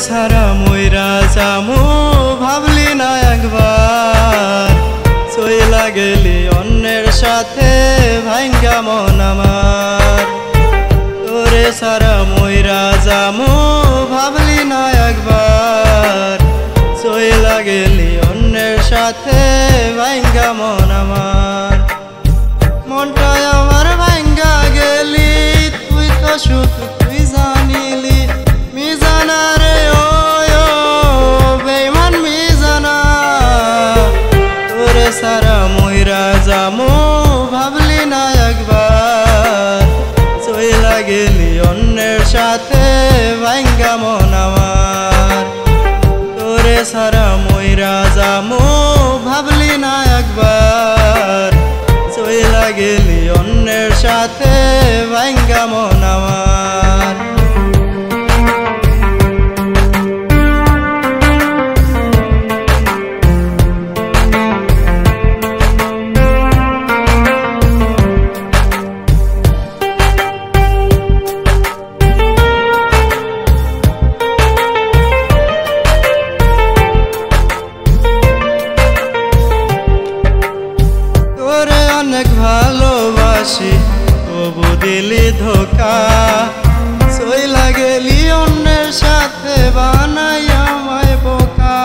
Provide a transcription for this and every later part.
ছাড়া মইরা যামু ভাবলি না একবার চইলা গেলি অন্যের সাথে ভাঙ্গা মন আমার তোরে ছাড়া মইরা যামু ভাবলি না একবার চইলা গেলি অন্যের সাথে ভাঙ্গা মন আমার মনটাই আমার ভাঙ্গা গেলি তুই তো সুখ তুই জানিলি মিজানা রে ও বেঈমান মিজানা তোরে সারা মইরা যামু ভাবলি না একবার চইলা গেলি অন্যের সাথে ভাঙ্গা মন আমার তোরে সারা মইরা যামু ভাবলি না একবার চইলা গেলি অন্যের সাথে ভাঙ্গা মন আমার অনেক ভালোবাসি তবু দিলি ধোকা চইলা গেলি অন্যের সাথে বানাই আমায় বোকা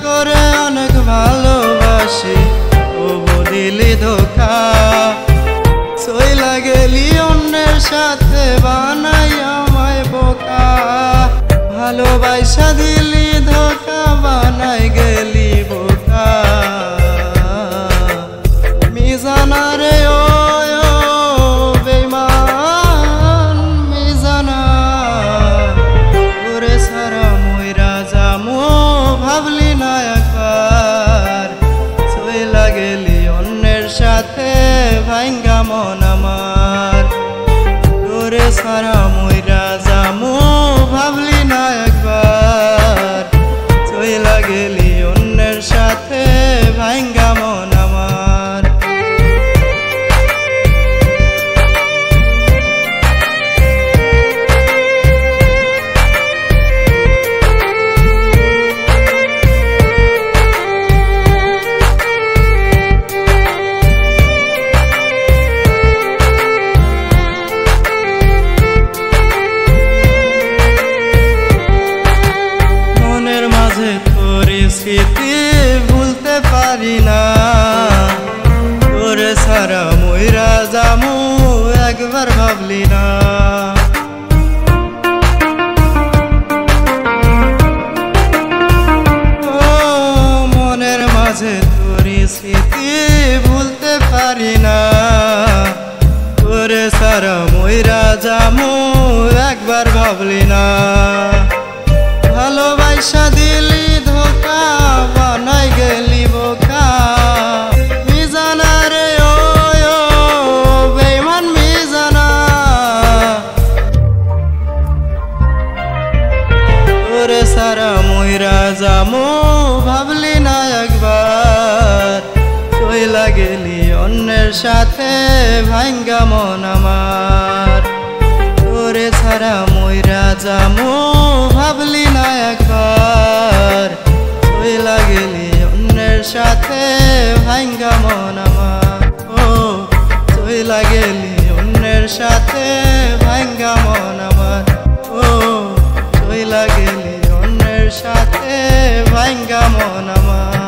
তোরে অনেক ভালোবাসি তবু দিলি ধোকা চইলা গেলি অন্যের সাথে বানাই আমায় বোকা ভালোবাসা দিলি ধোকা বানাই গেলি বোকা মিজানা রে ও বেঈমান মিজানা তোরে সারা মইরা যামু ভাবলি না একবার চইলা গেলি অন্যের সাথে ভাঙ্গা মন আমার তোরে সারা মইরা যামু ভাবলি না একবার চইলা গেলি অন্যের সাথে ভাঙ্গা মন আমার স্মৃতি ভুলতে পারি না তোরে সারা মইরা যামু একবার ভাবলি না ও মনের মাঝে তোরি স্মৃতি ভুলতে পারি না তোরে সারা মইরা যামু একবার ভাবলি না ভালোবাসা দিলি ধোকা বানাই গেলি বোকা মিজানা রে ও বেঈমান মিজানা তোরে সারা মইরা যামু ভাবলি না একবার চইলা গেলি অন্যের সাথে ভাঙ্গা মন আমার তোরে ছাড়া মইরা যামু ভাবলি না একবার চইলা গেলি অন্যের সাথে ভাঙ্গা মন আমার ও চইলা গেলি অন্যের সাথে ভাঙ্গা মন আমার ও চইলা গেলি অন্যের সাথে ভাঙ্গা মন আমার